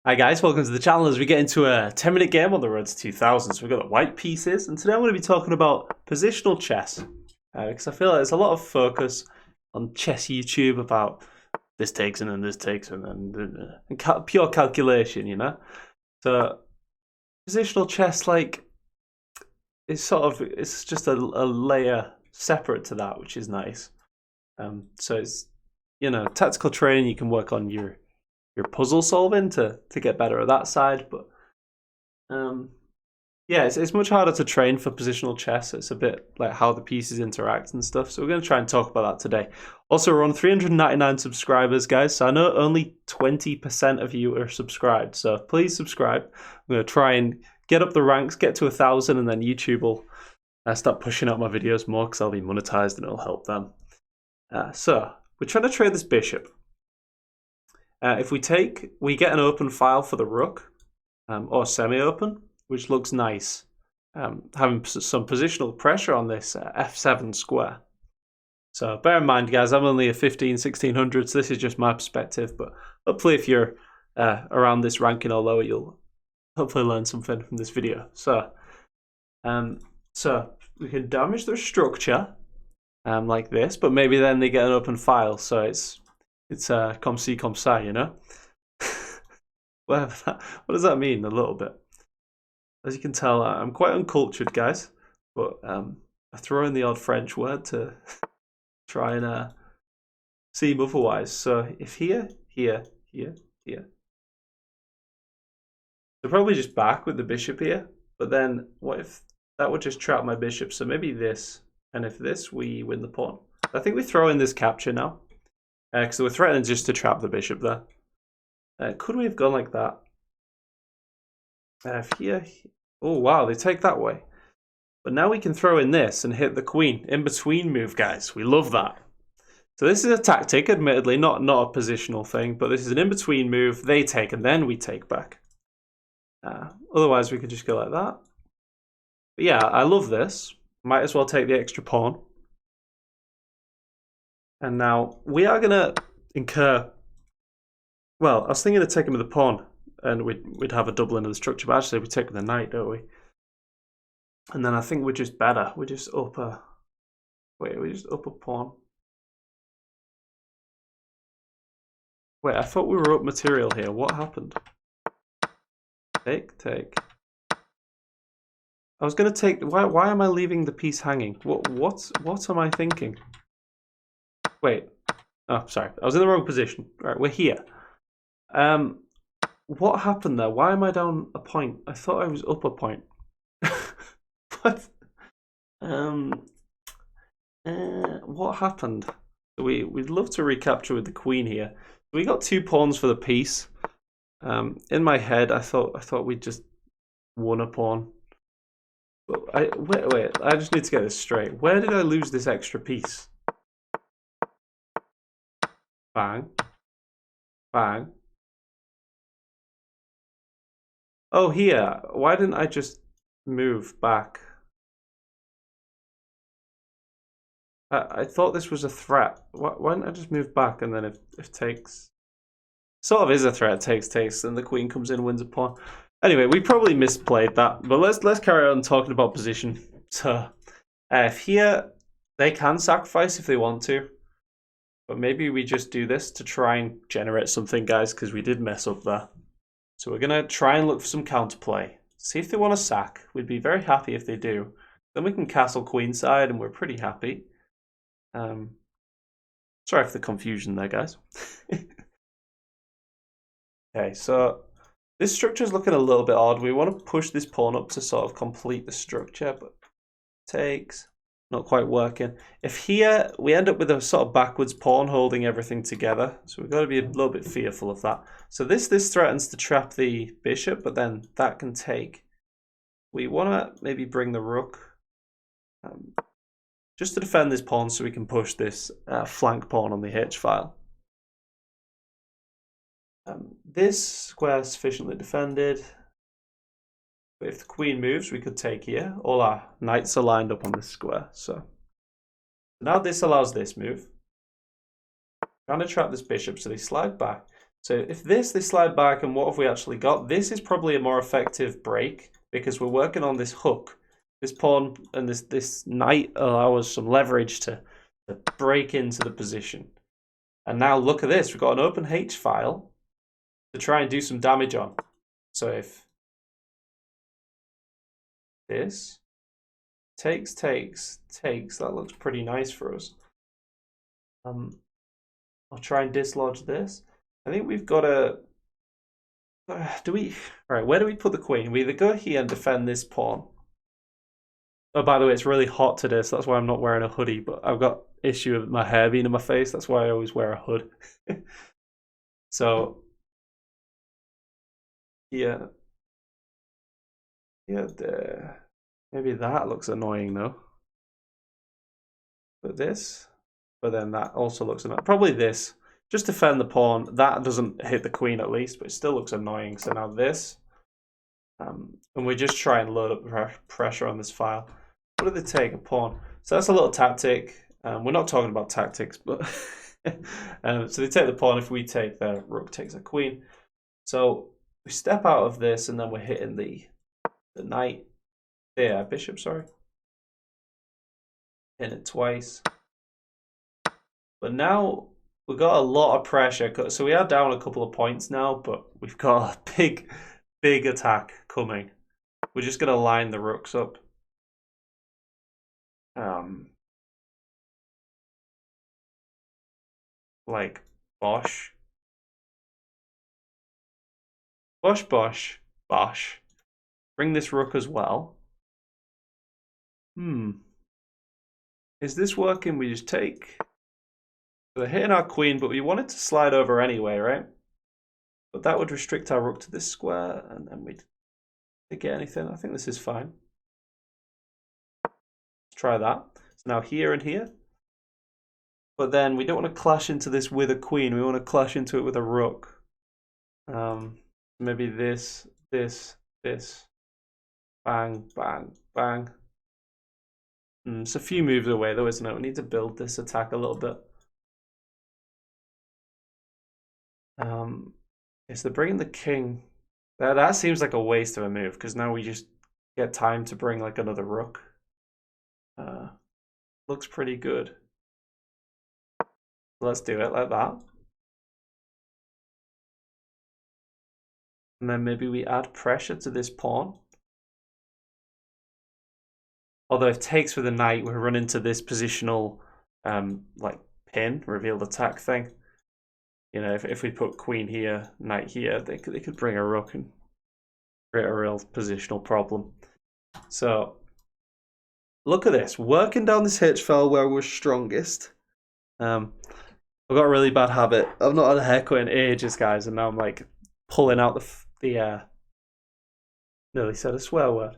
Hi guys, welcome to the channel as we get into a 10-minute game on the road to 2000. So we've got the white pieces, and today I'm going to be talking about positional chess. Because I feel like there's a lot of focus on chess YouTube about this takes and then this takes and pure calculation, you know? So positional chess, like, it's just a layer separate to that, which is nice. So it's, tactical training, you can work on your puzzle solving to get better at that side, but yeah, it's much harder to train for positional chess. It's a bit like how the pieces interact and stuff, so we're going to try and talk about that today. Also, we're on 399 subscribers, guys, so I know only 20% of you are subscribed, so please subscribe. I'm going to try and get up the ranks, get to 1,000, and then YouTube will start pushing out my videos more because I'll be monetized and it'll help them. So we're trying to trade this bishop. If we get an open file for the rook, or semi-open, which looks nice, having some positional pressure on this f7 square. So bear in mind, guys, I'm only a 1600, so this is just my perspective, but hopefully if you're around this ranking or lower, you'll hopefully learn something from this video. So we can damage their structure like this, but maybe then they get an open file, so it's comme ci, comme ça, you know? What does that mean? A little bit. As you can tell, I'm quite uncultured, guys, but I throw in the odd French word to try and seem otherwise. So if here, here, here, here. They're probably just back with the bishop here, but then what if that would just trap my bishop? So maybe this, and if this, we win the pawn. I think we throw in this capture now. So we're threatening just to trap the bishop there. Could we have gone like that? Here. Oh, wow, they take that way. But now we can throw in this and hit the queen. In between move, guys. We love that. So this is a tactic, admittedly, not a positional thing, but this is an in-between move. They take, and then we take back. Otherwise, we could just go like that. But yeah, I love this. Might as well take the extra pawn. And now we are going to incur... Well, I was thinking of taking with the pawn, and we'd have a doubling of the structure, but actually we take with the knight, don't we? And then I think we're just better. We just up a... Wait, we just up a pawn. Wait, I thought we were up material here. What happened? Take. I was going to take... Why am I leaving the piece hanging? What am I thinking? Wait. Oh, sorry. I was in the wrong position. All right, we're here. What happened there? Why am I down a point? I thought I was up a point. What? What happened? We'd love to recapture with the queen here. We got 2 pawns for the piece. In my head, I thought we'd just won a pawn. But wait. I just need to get this straight. Where did I lose this extra piece? Bang. Bang. Oh, here. Why didn't I just move back? I thought this was a threat. Why didn't I just move back, and then if takes... Sort of is a threat, takes, and the queen comes in and wins a pawn. Anyway, we probably misplayed that, but let's carry on talking about position. So, if here, they can sacrifice if they want to, but maybe we just do this to try and generate something, guys, because we did mess up there. So we're going to try and look for some counterplay. See if they want to sack. We'd be very happy if they do. Then we can castle queenside, and we're pretty happy. Sorry for the confusion there, guys. Okay, so this structure is looking a little bit odd. We want to push this pawn up to sort of complete the structure, but takes, not quite working. If here we end up with a sort of backwards pawn holding everything together, so we've got to be a little bit fearful of that. So this threatens to trap the bishop, but then that can take. We want to maybe bring the rook just to defend this pawn so we can push this flank pawn on the H file. This square is sufficiently defended. But if the queen moves, we could take here. All our knights are lined up on this square. So now this allows this move. Trying to trap this bishop, so they slide back. So if they slide back, and what have we actually got? This is probably a more effective break because we're working on this hook. This pawn and this knight allow us some leverage to break into the position. And now look at this. We've got an open H file to try and do some damage on. So if this takes, that looks pretty nice for us. I'll try and dislodge this. I think we've got to... Right, where do we put the queen? We either go here and defend this pawn. Oh, by the way, it's really hot today, so that's why I'm not wearing a hoodie, but I've got issue with my hair being in my face. That's why I always wear a hood. So, yeah. Yeah, there. Maybe that looks annoying, though. But then that also looks annoying. Probably this. Just defend the pawn. That doesn't hit the queen at least, but it still looks annoying. So now this. And we just try and load up pressure on this file. What do they take? A pawn. So that's a little tactic. We're not talking about tactics, but so they take the pawn. If we take the rook takes a queen. So we step out of this, and then we're hitting the knight. Yeah, bishop. Sorry. Hitting it twice. But now we've got a lot of pressure. So we are down a couple of points now, but we've got a big attack coming. We're just going to line the rooks up. Like bosh. Bosh. Bring this rook as well. Is this working? We just take. So they're hitting our queen, but we want it to slide over anyway, right? But that would restrict our rook to this square, and then we'd get anything. I think this is fine. Let's try that. So now here and here. But then we don't want to clash into this with a queen. We want to clash into it with a rook. Maybe this. Bang. It's a few moves away though, isn't it? We need to build this attack a little bit. Is they're bringing the king. That seems like a waste of a move because now we just get time to bring like another rook. Looks pretty good. Let's do it like that. And then maybe we add pressure to this pawn. Although if takes with the knight, we run into this positional like pin, revealed attack thing. You know, if we put queen here, knight here, they could bring a rook and create a real positional problem. So look at this, working down this H file where we're strongest. I've got a really bad habit. I've not had a haircut in ages, guys, and now I'm like pulling out the nearly said a swear word.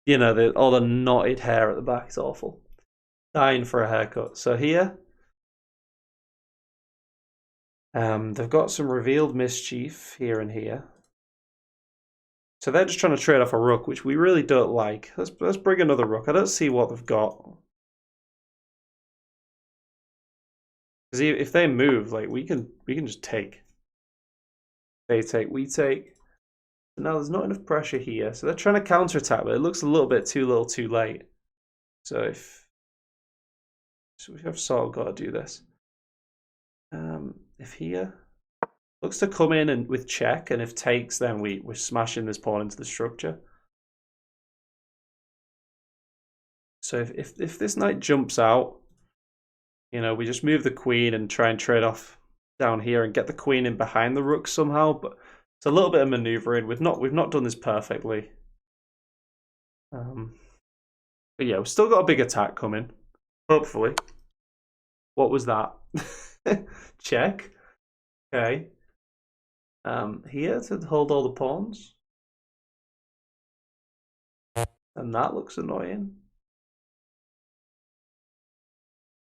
You know, all the knotted hair at the back is awful. Dying for a haircut. So here, they've got some revealed mischief here and here. So they're just trying to trade off a rook, which we really don't like. Let's bring another rook. I don't see what they've got. Because if they move, like we can just take. They take, we take. So now there's not enough pressure here. So they're trying to counterattack, but it looks a little bit too little too late. So we have sort of got to do this. If here looks to come in and with check, and if takes, then we're smashing this pawn into the structure. So if this knight jumps out, you know, we just move the queen and try and trade off down here and get the queen in behind the rook somehow. But it's a little bit of maneuvering. We've not done this perfectly. But yeah, we've still got a big attack coming. Hopefully. What was that? Check. Okay. Here to hold all the pawns. And that looks annoying.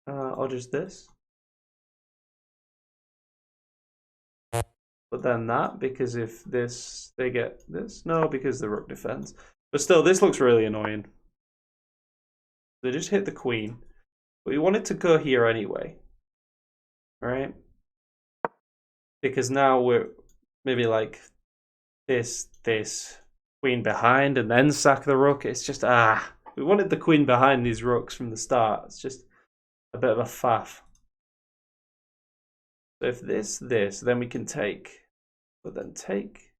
Or just this. But then that, because if this, they get this. No, because the rook defends. But still, this looks really annoying. They just hit the queen. But we want it to go here anyway. Right? because now we're maybe like this, queen behind, and then sack the rook. It's just, we wanted the queen behind these rooks from the start. It's just a bit of a faff. So if this, then we can take, but then take.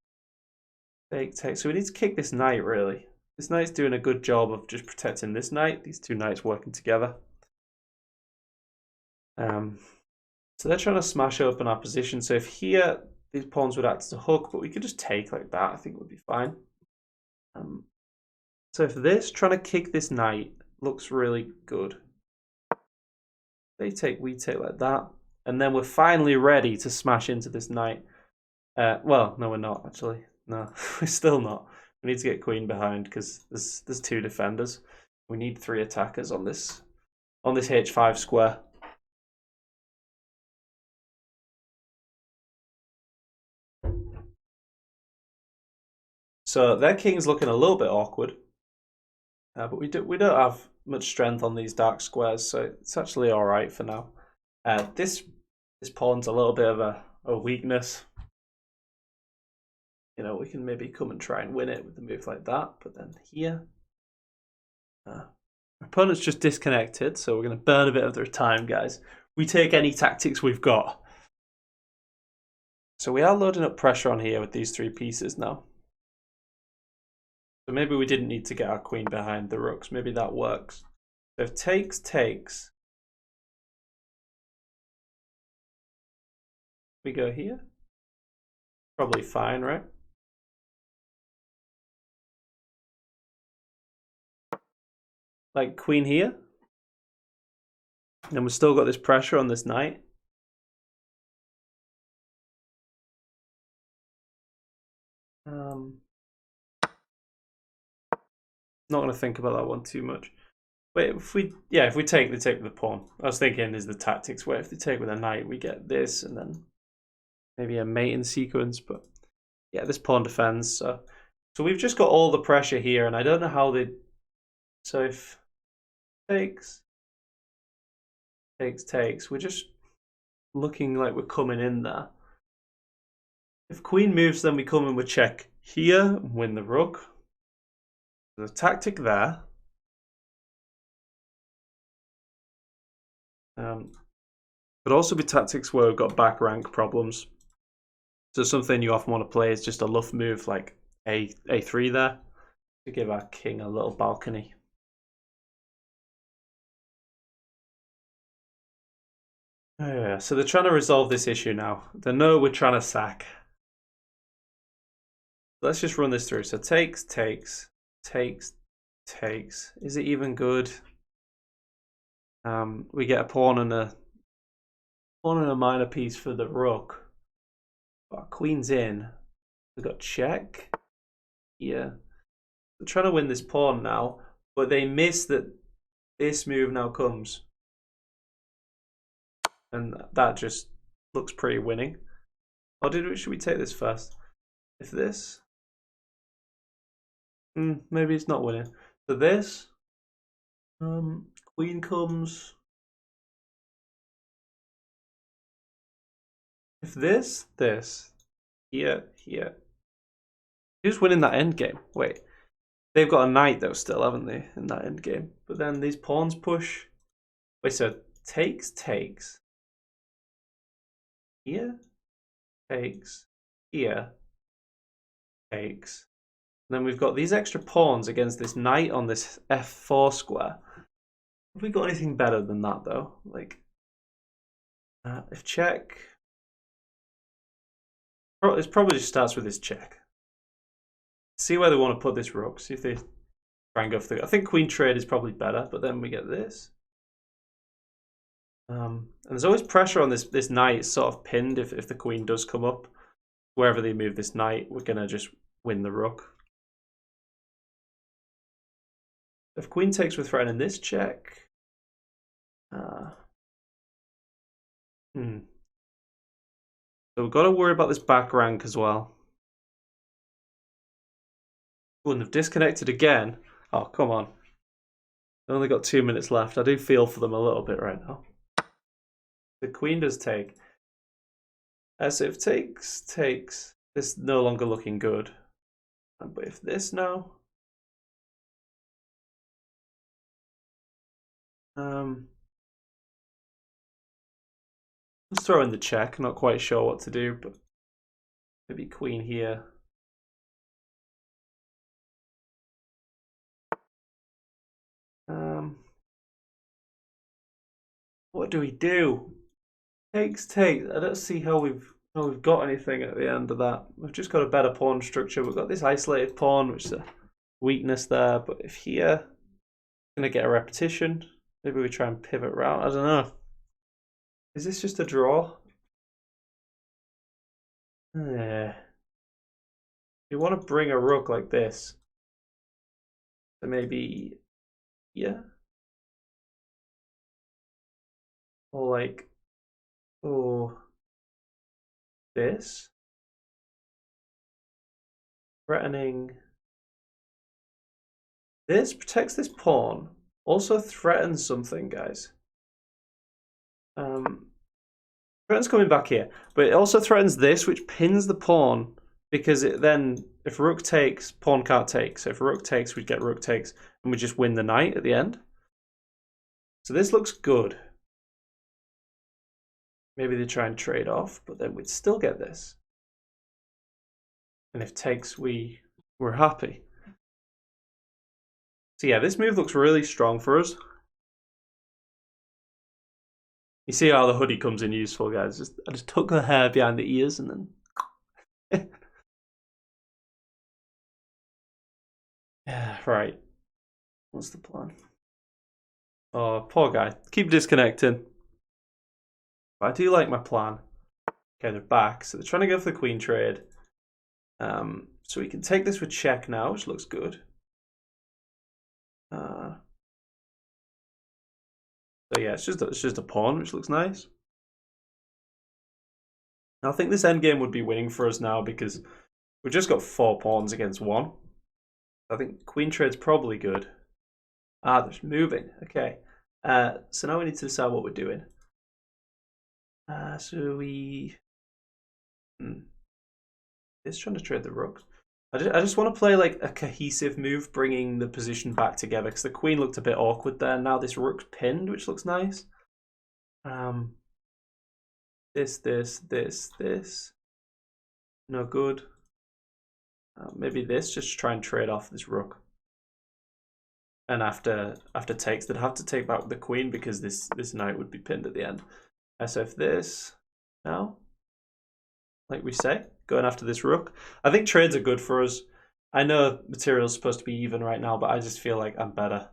So we need to kick this knight, really. This knight's doing a good job of just protecting this knight. These two knights working together. So they're trying to smash open our position. So if here, these pawns would act as a hook, but we could just take like that. I think would be fine. So if this, trying to kick this knight, looks really good. They take, we take like that. And then we're finally ready to smash into this knight. Well, no, we're not, actually. No, we're still not. We need to get queen behind because there's two defenders. We need 3 attackers on this h5 square. So their king's looking a little bit awkward, but we don't have much strength on these dark squares, so it's actually all right for now. This pawn's a little bit of a weakness. You know, we can maybe come and try and win it with a move like that, but then here, our opponent's just disconnected, so we're going to burn a bit of their time, guys. We take any tactics we've got. So we are loading up pressure on here with these 3 pieces now. So maybe we didn't need to get our queen behind the rooks. Maybe that works. So if takes, we go here. Probably fine, right? Like queen here. And we've still got this pressure on this knight. Not going to think about that one too much. But if we take, they take with the pawn. I was thinking is the tactics where if they take with a knight, we get this and then maybe a mating sequence. But yeah, this pawn defends. So we've just got all the pressure here, and I don't know how they. So if takes, we're just looking like we're coming in there. If queen moves, then we come and we check here and win the rook. There's a tactic there. Could also be tactics where we've got back rank problems. So something you often want to play is just a luff move like A3 there to give our king a little balcony. Yeah, so they're trying to resolve this issue now. They know we're trying to sack. Let's just run this through. So takes. Is it even good? We get a pawn and a minor piece for the rook. Our queen's in. We've got check. Yeah. They're trying to win this pawn now, but they miss that this move now comes. And that just looks pretty winning. Or should we take this first? If this? Maybe it's not winning. So this, queen comes. If this, here. Who's winning that endgame? Wait, they've got a knight though still, haven't they, in that endgame? But then these pawns push. Wait, so takes. Here, takes. Here, takes. And then we've got these extra pawns against this knight on this f4 square. Have we got anything better than that though? Like, if check, it probably just starts with this check. See where they want to put this rook. See if they try and go through. I think queen trade is probably better, but then we get this. And there's always pressure on this knight. It's sort of pinned if the queen does come up. Wherever they move this knight, we're gonna just win the rook. If queen takes, we're threatening this check. So we've got to worry about this back rank as well. Oh, and they've disconnected again. Oh, come on. They've only got 2 minutes left. I do feel for them a little bit right now. The queen does take. So if takes, this no longer looking good. But if this now, let's throw in the check. Not quite sure what to do, but maybe queen here. What do we do? Takes. I don't see how we've got anything at the end of that. We've just got a better pawn structure. We've got this isolated pawn, which is a weakness there. But if here, gonna get a repetition. Maybe we try and pivot round. I don't know. Is this just a draw? Yeah. You want to bring a rook like this. So maybe, yeah. Or like, oh, this. Threatening. This protects this pawn. Also threatens something, guys. Threatens coming back here. But it also threatens this, which pins the pawn. Because it then, if rook takes, pawn can't take. So if rook takes, we'd get rook takes. And we just win the knight at the end. So this looks good. Maybe they try and trade off, but then we'd still get this. And if takes, we're happy. So yeah, this move looks really strong for us. You see how the hoodie comes in useful, guys. I just tuck the hair behind the ears and then... Yeah, right. What's the plan? Oh, poor guy. Keep disconnecting. But I do like my plan. Okay, they're back. So they're trying to go for the queen trade. So we can take this with check now, which looks good. So yeah, it's just a pawn, which looks nice. I think this endgame would be winning for us now because we've just got 4 pawns against 1. I think queen trade's probably good. Ah, there's moving. Okay. So now we need to decide what we're doing. So we... It's trying to trade the rooks. I just want to play like a cohesive move, bringing the position back together because the queen looked a bit awkward there. Now this rook's pinned, which looks nice. This. No good. Maybe this, just try and trade off this rook. And after takes, they'd have to take back the queen because this knight would be pinned at the end. So if this now, like we say, going after this rook. I think trades are good for us. I know material's supposed to be even right now, but I just feel like I'm better.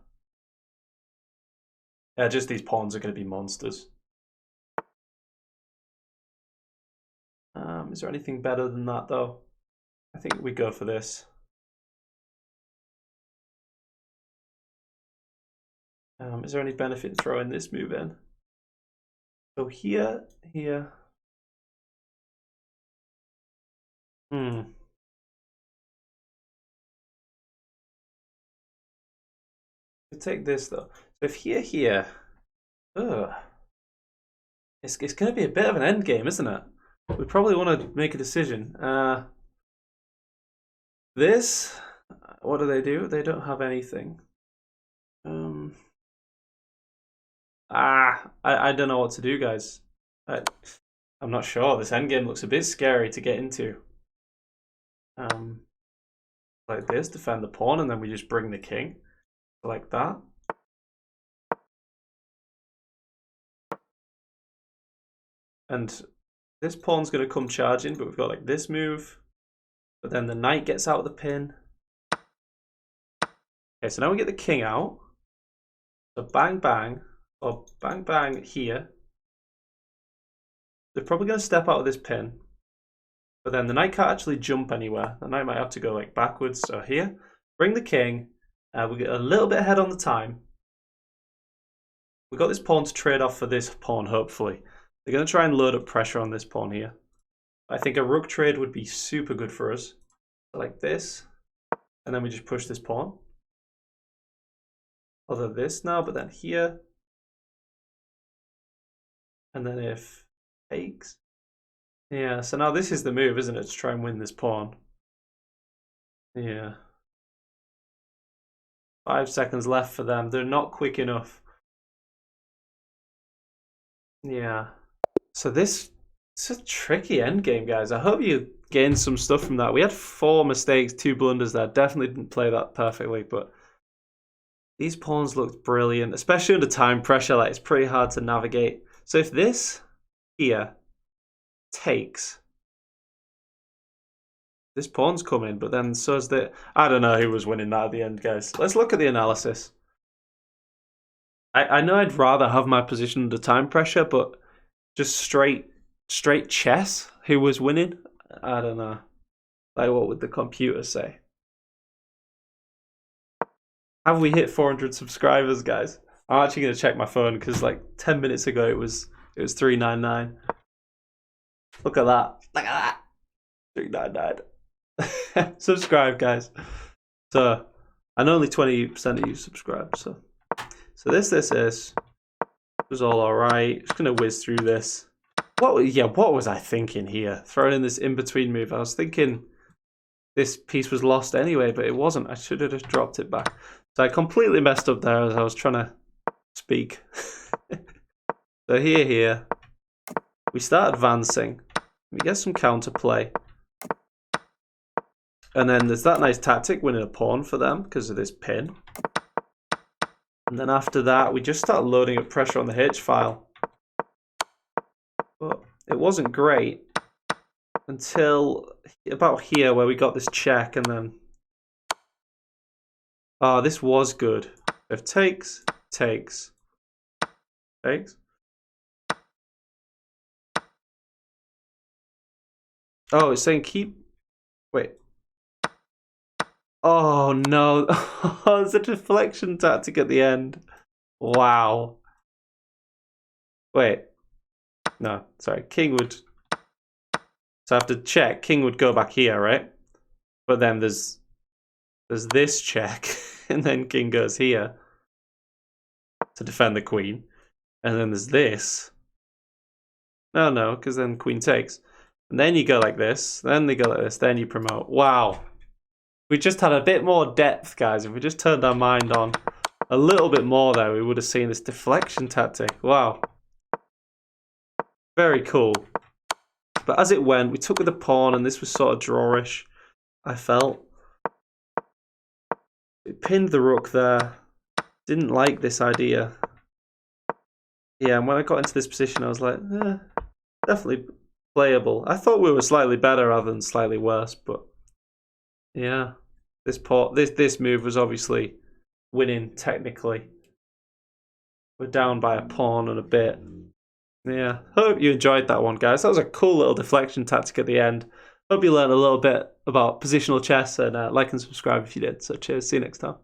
Yeah, just these pawns are going to be monsters. Is there anything better than that, though? I think we go for this. Is there any benefit in throwing this move in? So here. We take this though. So if here, ugh, it's going to be a bit of an end game, isn't it? We probably want to make a decision. This, what do? They don't have anything. I don't know what to do, guys. I'm not sure. This endgame looks a bit scary to get into. Like this, defend the pawn, and then we just bring the king. Like that. And this pawn's going to come charging, but we've got like this move. But then the knight gets out of the pin. Okay, so now we get the king out. So bang, bang, or bang, bang here. They're probably going to step out of this pin. But then the knight can't actually jump anywhere. The knight might have to go like backwards. So here, bring the king. We get a little bit ahead on the time. We've got this pawn to trade off for this pawn, hopefully. They're going to try and load up pressure on this pawn here. I think a rook trade would be super good for us. Like this. And then we just push this pawn. Although this now, but then here. And then if takes. Yeah, so now this is the move, isn't it, to try and win this pawn? Yeah. 5 seconds left for them. They're not quick enough. Yeah. So it's a tricky endgame, guys. I hope you gained some stuff from that. We had 4 mistakes, 2 blunders there. Definitely didn't play that perfectly, but these pawns looked brilliant, especially under time pressure. Like, it's pretty hard to navigate. So if this here takes, this pawn's coming, but then so's the... I don't know who was winning that at the end, guys. Let's look at the analysis. I know I'd rather have my position under time pressure, but just straight chess, who was winning? I don't know. Like, what would the computer say? Have we hit 400 subscribers, guys? I'm actually gonna check my phone because like 10 minutes ago it was 399. Look at that! Look at that! 399. Subscribe, guys. So, and only 20% of you subscribe. So this was all alright. Just gonna whiz through this. What was I thinking here? Throwing in this in-between move. I was thinking this piece was lost anyway, but it wasn't. I should have just dropped it back. So I completely messed up there as I was trying to speak. So here, we start advancing. We get some counterplay. And then there's that nice tactic, winning a pawn for them because of this pin. And then after that, we just start loading up pressure on the H file. But it wasn't great until about here where we got this check and then... Oh, this was good. If takes. Oh, it's saying keep... Wait. Oh, no. Oh, it's a deflection tactic at the end. Wow. Wait. No, sorry. King would... So I have to check. King would go back here, right? But then there's this check, and then king goes here to defend the queen. And then there's this. No, because then queen takes. And then you go like this, then they go like this, then you promote. Wow. We just had a bit more depth, guys. If we just turned our mind on a little bit more there, we would have seen this deflection tactic. Wow. Very cool. But as it went, we took with the pawn, and this was sort of drawish, I felt. It pinned the rook there. Didn't like this idea. Yeah, and when I got into this position, I was like, definitely playable. I thought we were slightly better rather than slightly worse, but yeah, this move was obviously winning technically. We're down by a pawn and a bit. Yeah, hope you enjoyed that one, guys. That was a cool little deflection tactic at the end. Hope you learned a little bit about positional chess, and like and subscribe if you did. So cheers, see you next time.